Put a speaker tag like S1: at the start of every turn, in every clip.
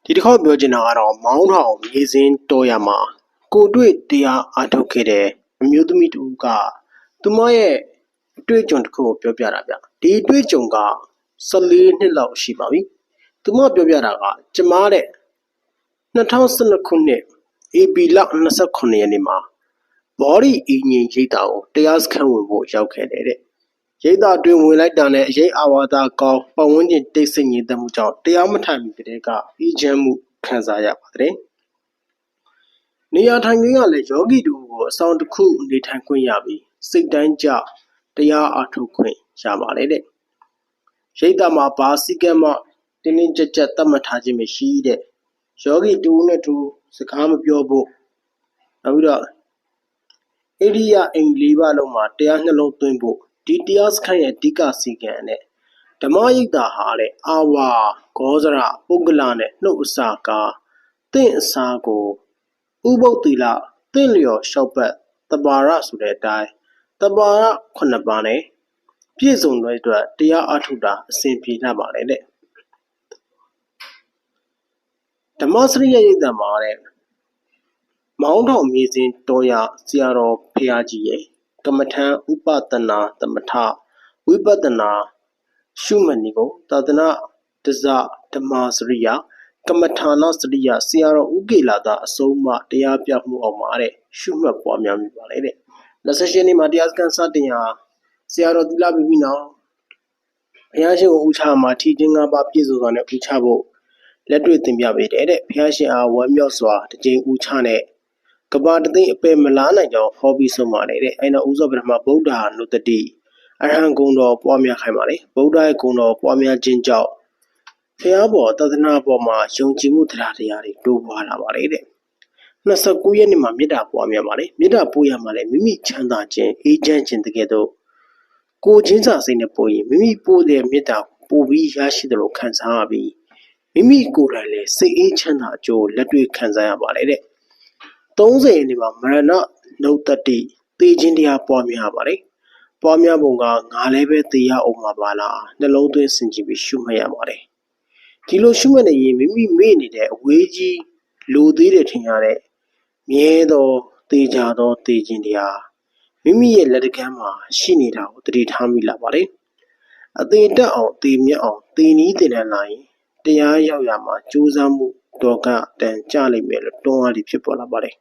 S1: ဒီတစ်ခေါက်ပြောချင်တာကတော့မောင်းထောင်မြေစင်းတော်ရမှာကိုတွေ့တရားအားထုတ်ခဲ့တဲ့အမျိုးသမီးတူကသူမရဲ့အတွေ့အကြုံတစ်ခုကိုပြောပြတာဗျဒီအတွေ့အကြုံက14နှစ်လောက်ရှိပါပြီသူမပြောပြတာကကျမတဲ့2012ခုနှစ် AB လ29ရက်နေ့မှာဘော်ဒီအင်းကြီးရိတ်တာကိုတရားစခန်းဝင်ဖို့ရောက်ခဲ့တဲ့ရိတ်တာတွင်ဝင်လိုက်တာနဲ့ရိတ်အာဝါဒကောင်းပတ်ဝန်းကျင်တိတ်ဆိတ်ငြိမ်သက်မှုကြောင့်တရားမထိုင်မီကတည်းကအေးချမ်းမှုခံစားရပါတယ်။နေရာထိုင်ခင်းကလည်းယောဂီတူကိုအဆောင်တစ်ခုနေထိုင်ခွင့်ရပြီးစိတ်တိုင်းကြတရားအားထုတ်ခွင့်ရပါတယ်တဲ့။ရိတ်တာမှာဘာစည်းကမ်းမှတင်းတင်းကြပ်ကြပ်သတ်မှတ်ထားခြင်းမရှိတဲ့ယောဂီတူနဲ့တူစကားမပြောဖို့နောက်ပြီးတော့အိရိယာအိမ်၄ပါးလုံးမှာတရားနှလုံးသွင်းဖို့ဒီတရားစခန်းရဲ့အဓိကစည်းကမ်းနဲ့ဓမ္မရိပ်သာဟာတဲ့အာဝါဂောဇရပုဂ္ဂလနဲ့နှုတ်အစာကာတင့်အစာကိုဥပုပ်တိလတင့်လျော်လျှောက်ပတ်တဘာရဆိုတဲ့အတိုင်းတဘာရ9ပါးနဲ့ပြည့်စုံတဲ့အတွက်တရားအထုတာအစဉ်ပြေလာပါတယ်တဲ့ဓမ္မစရိယရိပ်သာမှာတဲ့မောင်းထောင်မြေစင်းတော်ရဆရာတော်ဖရာကြီးရဲ့ကမ္မထံဥပဒနာသမထဝိပဿနာရှုမှတ်နေကိုသာသနာတဇဓမ္မစရိယကမ္မထာနာစရိယဆရာတော်ဥကေလာသာအဆုံးအမတရားပြမှုအောင်မှာတဲ့ရှုမှတ်ပွားများမိပါလေတဲ့28နှစ်မှာတရားစခန်းစတင်ရာဆရာတော်သီလပိပိနောဘုရားရှင်ကိုဥချမှာထီချင်း၅ပါးပြည့်စုံစွာနဲ့ဥချဖို့လက်တွေ့သင်ပြပေးတဲ့ဘုရားရှင်အားဝမ်းမြောက်စွာတစ်ကြိမ်ဥချနဲ့ကဘာတသိမ့်အပယ်မလားနိုင်ကြောင်းဟောပြီးဆုံးပါတယ်တဲ့အဲ့တော့ဥဇောပထမဗုဒ္ဓနုတတိအရဟံဂုဏ်တော်ပွားများခိုင်းပါလေဗုဒ္ဓရဲ့ဂုဏ်တော်ပွားများခြင်းကြောင့်ဘုရားပေါ်သဒ္ဒနာပေါ်မှာယုံကြည်မှုတရားတွေတိုးပွားလာပါလေတဲ့29ရက်နေ့မှာမေတ္တာပွားများပါလေမေတ္တာပို့ရမှာလေမိမိချမ်းသာခြင်းအေးချမ်းခြင်းတကယ်တော့ကိုချင်းစာစိတ်နဲ့ပို့ရင်မိမိပို့တဲ့မေတ္တာပို့ပြီးရရှိတယ်လို့ခံစားရပြီးမိမိကိုယ်တိုင်လည်းစိတ်အေးချမ်းသာအကျိုးလက်တွေ့ခံစားရပါလေတဲ့30ရက်နေ့မှာမရဏနုတ္တိသေခြင်းတရားပွားများပါလေပွားများပုံကငါလည်းပဲသေရအောင်မှာပါလားနှလုံးသွင်းဆင်ခြင်ပြီးရှုမှတ်ရပါတယ်ဒီလိုရှုမှတ်နေရင်မိမိမေ့နေတဲ့အဝေးကြီးလိုသေးတယ်ထင်ရတဲ့မြဲသောသေချာသောသေခြင်းတရားမိမိရဲ့လက်တကမ်းမှာရှိနေတာကိုသတိထားမိလာပါတယ်အသေးတက်အောင်သေမြတ်အောင်သေနည်းတင်တဲ့လာရင်တရားရောက်ရမှာကြိုးစားမှုတော့ကတန်ကြလိမ့်မယ်လို့တွန်းအားဖြစ်ပေါ်လာပါတယ်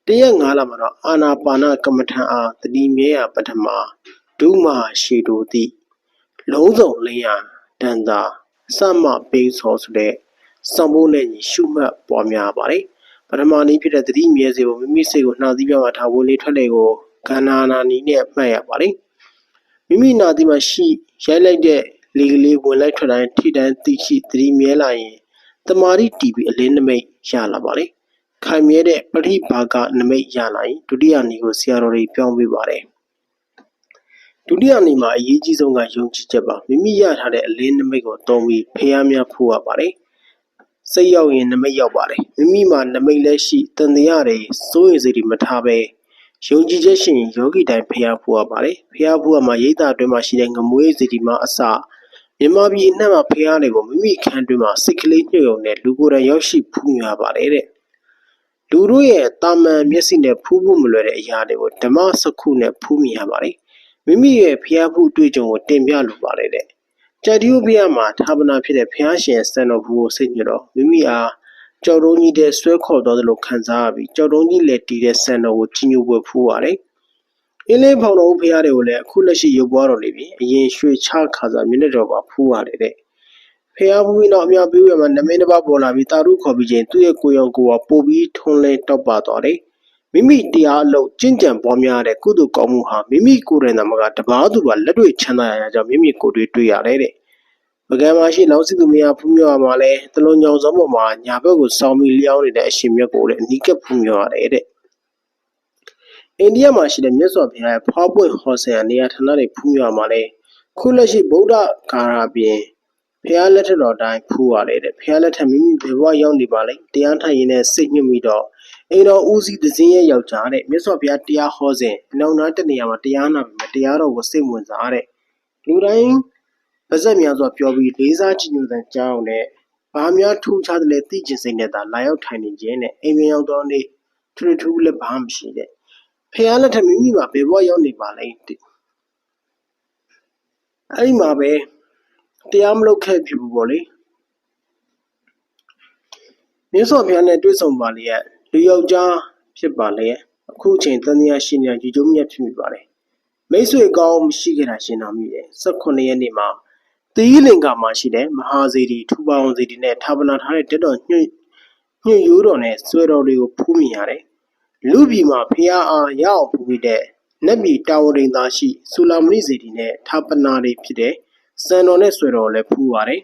S1: တရက်9လမှာတော့အာနာပါနကမ္မထံအားတတိမြဲရပထမဒုမရှေတိုတိလုံးစုံလင်းရတန်သာစမပိသောဆိုတဲ့စောင့်ဖို့နဲ့ညီရှုမှတ်ပွားများပါတယ်ပထမနည်းဖြစ်တဲ့တတိမြဲစေကိုမိမိစိတ်ကိုနှာသီးပြမှာထားဝင်လေထွက်လေကိုခန္ဓာနာနီးနဲ့မှတ်ရပါတယ်မိမိနာသီးမှာရှိရိုက်လိုက်တဲ့လေကလေးဝင်လိုက်ထွက်တိုင်းထိတိုင်းသိရှိတတိမြဲလာရင်တမာရီတီပြီးအလင်းနမိတ်ရလာပါတယ်ခိုင်မြဲတဲ့ပရိဘာကနမိတ်ရလာရင်ဒုတိယနည်းကိုဆရာတော်တွေပြောင်းပေးပါတယ်ဒုတိယနည်းမှာအရေးကြီးဆုံးကယုံကြည်ချက်ပါမိမိရထားတဲ့အလင်းနမိတ်ကိုသုံးပြီးဖျားများဖို့ရပါတယ်စိတ်ရောက်ရင်နမိတ်ရောက်ပါတယ်မိမိမှာနမိတ်လည်းရှိတန်တရားတွေစိုးရိမ်စိတ်တွေမထားပဲယုံကြည်ချက်ရှိရင်ယောဂီတိုင်းဖျားဖို့ရပါတယ်ဖျားဖို့မှာရိတ်တာအတွင်းမှာရှိတဲ့ငမွေးစီဒီမှာအစမြန်မာပြည်အနှံ့မှာဖျားတွေကိုမိမိခန်းတွင်းမှာစိတ်ကလေးညှို့ရုံနဲ့လူကိုယ်တိုင်ရောက်ရှိဖူးမြာပါတယ်တဲ့လူတို့ရဲ့တာမန်မျက်စိနဲ့ဖူးဖို့မလွယ်တဲ့အရာတွေကိုဓမ္မစက္ခုနဲ့ဖူးမြင်ရပါတယ်မိမိရဲ့ဖျားဖို့တွေ့ကြုံကိုတင်ပြလိုပါတယ်တဲ့ကြတိယဘုရားမှာဌာပနာဖြစ်တဲ့ဘုရားရှင်စံတော်ဘူးကိုစိတ်ညစ်တော့မိမိအားကြောက်တုံးကြီးတဲ့ဆွဲခေါ်တော်သလိုခံစားရပြီးကြောက်တုံးကြီးလက်တီးတဲ့စံတော်ကိုကြီးညိုပွဲဖူးရတယ်အင်းလေးဖောင်တော်ဘုရားတွေကိုလည်းအခုလက်ရှိရုပ်ပွားတော်နေပြီအရင်ရွှေချခါစားမျက်နှာတော်ပါဖူးရတယ်တဲ့ဖျားဖူးပြီးတော့အများပြောရမှာနမင်းတစ်ပါးပေါ်လာပြီးတာရုခေါ်ပြီးချင်းသူ့ရဲ့ကိုယ်ရောကိုယ်ပို့ပြီးထွန်းလဲတောက်ပါသွားတယ်မိမိတရားအလုပ်ကျင့်ကြံပွားများတဲ့ကုသိုလ်ကောင်းမှုဟာမိမိကိုယ်တိုင်သမကတပါးသူကလက်တွေ့ချမ်းသာရကြောင်းမိမိကိုယ်တွေ့ရတယ်တဲ့ပကံမှာရှိလောင်စစ်သူမယားဖူးမြော်မှာလဲတလုံးညောင်စုံပေါ်မှာညာဘက်ကိုစောင်းပြီးလျောင်းနေတဲ့အရှင်မြတ်ကိုလည်းအနီးကပ်ဖူးမြော်ရတယ်တဲ့အိန္ဒိယမှာရှိတဲ့မြတ်စွာဘုရားရဲ့ဖွားပွင့်ဟောဆရာနေရာဌာနတွေဖူးမြော်မှာလဲခုလက်ရှိဗုဒ္ဓဂါရပြင်ဖျားလက်ထက်တော်တိုင်းဖူးရတယ်တဲ့ဖျားလက်ထက်မိမိဘယ်ဘဝရောက်နေပါလဲတရားထိုင်ရင်လည်းစိတ်ညှို့ပြီးတော့အိမ်တော်ဦးစီးသဇင်းရဲ့ယောက်ျားတဲ့မြတ်စွာဘုရားတရားဟောစဉ်အနောက်နားတနေရာမှာတရားနာပြီးတရားတော်ကိုစိတ်ဝင်စားတဲ့လူတိုင်းပါဇက်များစွာပြောပြီးလေးစားကြည်ညိုတဲ့ကြောင်းနဲ့ ဘာများထူးခြားတယ်လဲသိချင်စိတ်နဲ့သာလာရောက်ထိုင်နေခြင်းနဲ့အိမ်မရောက်တော့နေထူထူလည်းဘာမှမရှိတဲ့ဖះလက်ထက်မိမိမှာဘယ်ဘဝရောက်နေပါလဲအဲ့ဒီမှာပဲတရားမလုပ်ခဲ့ဖြစ်ဘူးပေါ့လေမြတ်စွာဘုရားနဲ့တွေ့ဆုံပါလေလူယောက်ျားဖြစ်ပါလေအခုချိန်တန်တရားရှိနေရယူကျုံမြတ်ဖြစ်မိပါတယ်မိတ်ဆွေကောင်းမရှိခဲ့တာရှင်းတော်မူတယ်18ရက်နေ့မှာသီလင်္ကာမှာရှိတဲ့မဟာစေတီထူပါအောင်စေတီနဲ့ဌာပနာထားတဲ့တက်တော်ညွှန်ရိုးတော်နဲ့ဆွဲတော်တွေကိုဖူးမြင်ရတယ်လူပြည်မှာဖះအားရအောင်ဖူးပြီးတဲ့နတ်ပြည်တာဝရိန်သားရှိဆူလာမဏိစေတီနဲ့ဌာပနာတွေဖြစ်တဲ့စံတော်နဲ့ဆွဲတော်လည်းဖူးပါတယ်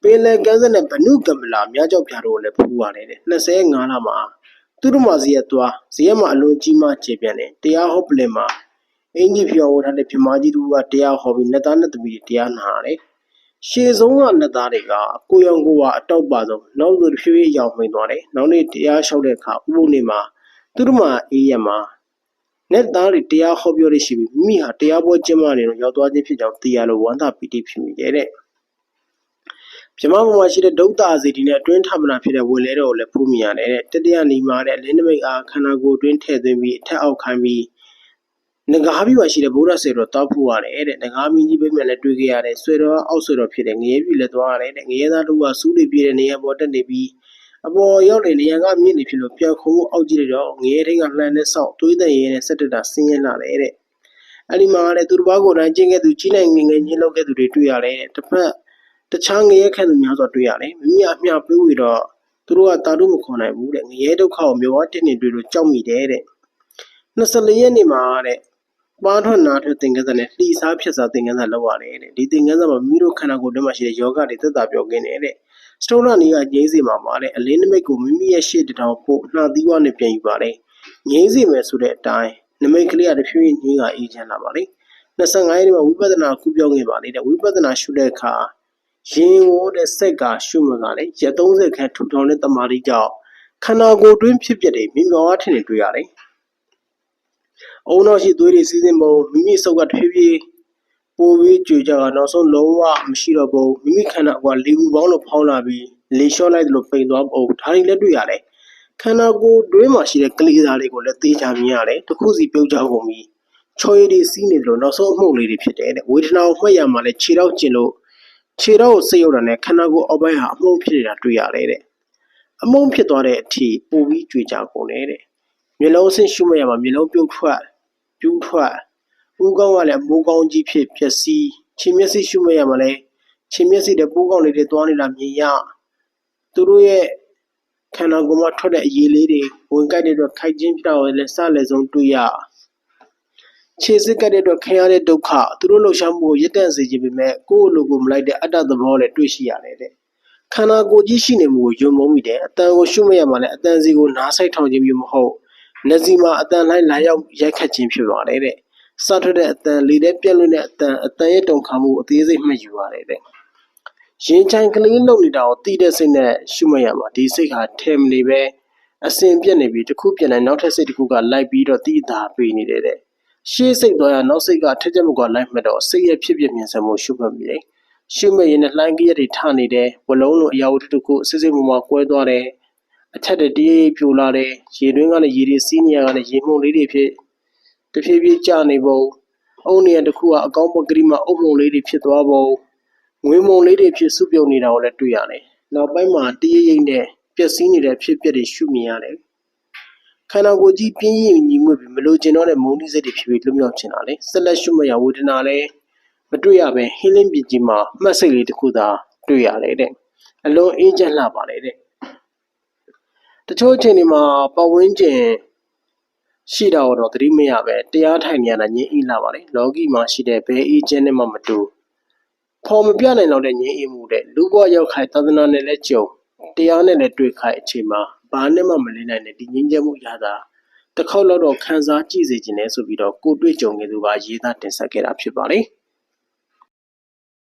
S1: ပင်လယ်ကမ်းစပ်နဲ့ဘနုကမလာမြကြောက်ပြတော်လည်းဖူးပါတယ်25လမှာသူတို့မှာဇီယသွားဇီယမှာအလွန်ကြီးမားကျေပြန့်တယ်တရားဟောပလင်မှာအင်ကြီးပြောဝထားတဲ့ပြမကြီးတို့ကတရားဟောပြီးနှစ်သားနှစ်သမီးတွေတရားနာရတယ်ရှေ့ဆုံးကနှစ်သားတွေကကိုရောင်ကိုဝါအတောက်ပါဆုံးနောက်သူဖြည်းဖြည်းရောက်မှိန်သွားတယ်နောက်နေ့တရားလျှောက်တဲ့အခါဥပုပ်နေ့မှာသူတို့မှာအေးရမှာနဲ့သားတွေတရားဟောပြောရရှိပြီးမိမိဟာတရားပွဲကျင်းပနေတော့ရောက်သွားခြင်းဖြစ်ကြောင်းသိရလို့ဝမ်းသာပီတိဖြစ်မိတယ်တဲ့ပြမဘုံမှာရှိတဲ့ဒုက္ခအစီတီနဲ့အတွင်းထမနာဖြစ်တဲ့ဝင်လဲတော်ကိုလည်းဖူးမြင်ရတယ်တဲ့တတိယနေမှာတဲ့လင်းနမိတ်အားခန္ဓာကိုယ်အတွင်းထည့်သွင်းပြီးအထက်အောက်ခံပြီးငကားပြီးပါရှိတဲ့ဗုဒ္ဓဆေတော်တောက်ဖို့ရတယ်တဲ့ငကားမင်းကြီးပြည့်မြတ်လည်းတွေ့ခဲ့ရတယ်ဆွေတော်အောက်ဆွေတော်ဖြစ်တဲ့ငရဲပြည်လည်းသွားရတယ်တဲ့ငရဲသားတို့ကစူးတွေပြည့်တဲ့နေရာပေါ်တက်နေပြီးအပေါ်ရောက်တဲ့နေရာကမြင့်နေဖြစ်လို့ပြန်ခုံအောက်ကြည့်လိုက်တော့ငရဲထင်းကလှမ်းနဲ့ဆောက်သွေးတဲ့ရဲနဲ့ဆက်တက်တာဆင်းရဲလာတယ်တဲ့အဲ့ဒီမှာလည်းသူတစ်ပါးကိုယ်တိုင်ကျင့်ခဲ့သူကြီးနိုင်ငယ်ငယ်ညှင်းလုပ်ခဲ့သူတွေတွေ့ရတယ်တစ်ဖက်တခြားငရဲခန့်သူများစွာတွေ့ရတယ်မိမိအမျှပေးဝေတော့သူတို့ကတာတို့မခွန်နိုင်ဘူးတဲ့ငရဲဒုက္ခကိုမျိုးဝတက်နေတွေ့လို့ကြောက်မိတယ်တဲ့24ရက်နေ့မှာတဲ့ပါထွက်နာထွက်သင်္ကန်းစာနဲ့လှီစားဖြတ်စားသင်္ကန်းစာလောက်ရတယ်တဲ့ဒီသင်္ကန်းစာမှာမိမိတို့ခန္ဓာကိုယ်ထဲမှာရှိတဲ့ယောဂတွေသက်သာပြောကင်းတယ်တဲ့စတုလနီကငြိမ်းစေမှာပါတဲ့အလင်းနမိတ်ကိုမိမိရဲ့ရှေ့တထောင်ပို့နှာသီးဝါနဲ့ပြန်ယူပါတယ်ငြိမ်းစေမယ်ဆိုတဲ့အတိုင်းနမိတ်ကလေးကတဖြည်းဖြည်းငြိမ်းကအေးချမ်းလာပါလေ25ရက်နေ့မှာဝိပဿနာကုပြောင်းခဲ့ပါလေတဲ့ဝိပဿနာရှုတဲ့အခါရင်ဝတဲ့စက်ကရှုမှကလည်းရက်30ခန့်ထူထောင်တဲ့တမာတိကြောင့်ခန္ဓာကိုယ်တွင်းဖြစ်ပျက်တွေမြင်မျောအားထင်နေတွေ့ရတယ်အုံနောက်ရှိသွေးတွေစီးစင်းပုံမိမိစုပ်ကတဖြည်းဖြည်းပိုပြီးကြွကြတာနောက်ဆုံးလုံးဝမရှိတော့ဘူးမိမိခန္ဓာကလေဘူးပေါင်းလို့ဖောင်းလာပြီးလေလျှော့လိုက်သလိုပိန်သွားပုံဒါတွေလည်းတွေ့ရတယ်ခန္ဓာကိုယ်တွင်းမှာရှိတဲ့ကလေးစားတွေကိုလည်းသေချာမြင်ရတယ်တစ်ခုစီပြုတ်ကြကုန်ပြီးချော်ရည်တွေစီးနေတယ်လို့နောက်ဆုံးအမှုလေးတွေဖြစ်တယ်တဲ့ဝေဒနာကိုမှတ်ရမှာလဲခြေထောက်ကျင်လို့ခြေထောက်ကိုစိတ်ရောက်တာနဲ့ခန္ဓာကိုယ်အောက်ပိုင်းဟာအမှုန့်ဖြစ်နေတာတွေ့ရတယ်တဲ့အမှုန့်ဖြစ်သွားတဲ့အထိပိုပြီးကြွကြကုန်တယ်တဲ့မျက်လုံးဆင်းရှုမှတ်ရမှာမျက်လုံးပြုတ်ထွက်ပြူးထွက်ဦးကောင်းကလည်းမိုးကောင်းကြီးဖြစ်ပျက်စီးခြေမျက်စိရှုမှတ်ရမှာလဲခြေမျက်စိတဲ့ပိုးကောင်းလေးတွေသွားနေတာမြင်ရသူတို့ရဲ့ခန္ဓာကိုယ်မှာထွက်တဲ့အရည်လေးတွေဝင်ကြိုက်တဲ့အတွက်ခိုက်ခြင်းပြတော့လည်းစလည်းဆုံးတွေ့ရခြေစစ်ကတဲ့အတွက်ခံရတဲ့ဒုက္ခသူတို့လှုပ်ရှားမှုကိုရစ်တန့်စေခြင်းပေမဲ့ကိုယ့်လိုကိုမလိုက်တဲ့အတ္တသဘောနဲ့တွေ့ရှိရတယ်တဲ့ခန္ဓာကိုယ်ကြီးရှိနေမှုကိုယုံမုံမိတယ်အတန်ကိုရှုမှတ်ရမှာလဲအတန်စီကိုနားဆိုင်ထောင်ခြင်းမျိုးမဟုတ်နှစီမှာအတန်လိုက်လာရောက်ရိုက်ခတ်ခြင်းဖြစ်ပါတယ်တဲ့စထွက်တဲ့အတန်လေထဲပြက်လွင့်တဲ့အတန်ရဲ့တုံခါမှုအသေးစိတ်မှတ်ယူရတယ်တဲ့ရင်ချိုင်ကလေးလုံနေတာကိုတည်တဲ့စိတ်နဲ့ရှုမှတ်ရမှာဒီစိတ်ဟာထဲမနေပဲအစဉ်ပြက်နေပြီးတစ်ခုပြန်လိုက်နောက်ထပ်စိတ်တစ်ခုကလိုက်ပြီးတော့တည်တာပေးနေတယ်တဲ့ရှေ့စိတ်သွားရနောက်စိတ်ကထက်ချက်မကွာလိုက်မှတ်တော့စိတ်ရဲ့ဖြစ်ပြမြင်စမှုရှုမှတ်ပြီးတယ်ရှုမှတ်ရင်လည်းလှိုင်းကြီးတွေထနေတယ်ဝလုံးလိုအရာဝတ္ထုတစ်ခုစစ်စစ်မမကွဲသွားတယ်အထက်တည်းပြိုလာတယ်ရေတွင်းကလည်းရေတွေစီးနေရကလည်းရေမှုန်လေးတွေဖြစ်တဖြည်းဖြည်းကျနေပုံအုံနေရတစ်ခုကအကောင်းပကတိမှာအုပ်မှုန်လေးတွေဖြစ်သွားပုံငွေမုံလေးတွေဖြစ်စုပြုံနေတာကိုလည်းတွေ့ရတယ်နောက်ပိုင်းမှာတရရိပ်နဲ့ပျက်စီးနေတဲ့ဖြစ်ပျက်တွေရှုမြင်ရတယ်ခန္ဓာကိုယ်ကြီးပြင်းရင်ညီငွေ့ပြီးမလိုချင်တော့တဲ့မုန်းတိစိတ်တွေဖြစ်ပြီးလွတ်မြောက်ချင်တာလေဆက်လက်ရှုမရဝေဒနာလည်းမတွေ့ရပဲဟင်းလင်းပြည်ကြီးမှာမှတ်စိတ်လေးတစ်ခုသာတွေ့ရတယ်တဲ့အလွန်အေးချမ်းလှပါလေတဲ့တချို့အချိန်တွေမှာပတ်ဝန်းကျင်ရှိတာတော့သတိမရပဲတရားထိုင်နေရတာငြင်းအေးလာပါလေလောကီမှာရှိတဲ့ဘယ်အေးချမ်းနဲ့မှမတူဖော်မပြနိုင်တော့တဲ့ငြင်းအေးမှုတဲ့လူဘဝရောက်ခိုင်သာသနာနဲ့လည်းကြုံတရားနဲ့လည်းတွေ့ခိုင်အချိန်မှာဘာနဲ့မှမလင်းနိုင်တဲ့ဒီငြင်းချက်မှုရတာတစ်ခေါက်တော့ခန်းစားကြည့်စေခြင်းနဲ့ဆိုပြီးတော့ကိုတွေ့ကြုံခဲ့သူကရေးသားတင်ဆက်ခဲ့တာဖြစ်ပါလေ